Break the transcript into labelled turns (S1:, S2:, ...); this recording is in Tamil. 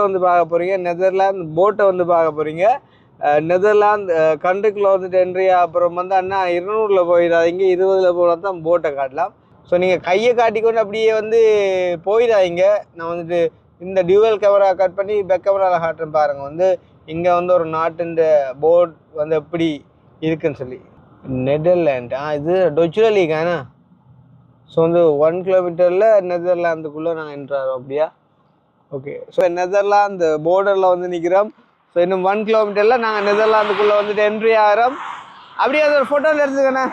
S1: வந்து பார்க்க போகிறீங்க, நெதர்லாந்து போட்டை வந்து பார்க்க போகிறீங்க. நெதர்லாந்து கண்ட்ரிக்குள்ளே வந்துட்டு என்ட்ரியா அப்புறம் வந்து அண்ணா 200ல் போயிடாதீங்க, 20ல் போனால் தான் போட்டை காட்டலாம். ஸோ நீங்கள் கையை காட்டிக்கொண்டு அப்படியே வந்து போயிடாதீங்க. நான் வந்துட்டு இந்த டியூவல் கேமரா கட் பண்ணி பேக் கேமராவில் காட்டுறேன் பாருங்கள். வந்து இங்கே வந்து ஒரு நாட்டின் போர்ட் வந்து எப்படி இருக்குன்னு சொல்லி. நெதர்லாண்ட் இது டொச்சுவலிக்காண்ணா. ஸோ வந்து 1 கிலோமீட்டரில் நெதர்லாந்துக்குள்ளே நாங்கள் என்ட்ராகிறோம் அப்படியா. ஓகே, ஸோ நெதர்லாந்து போர்டரில் வந்து நிற்கிறோம். ஸோ இன்னும் 1 கிலோமீட்டரில் நாங்கள் நெதர்லாந்துக்குள்ளே வந்துட்டு என்ட்ரி ஆகிறோம். அப்படியே அது ஒரு ஃபோட்டோவில் எடுத்துக்கண்ணே.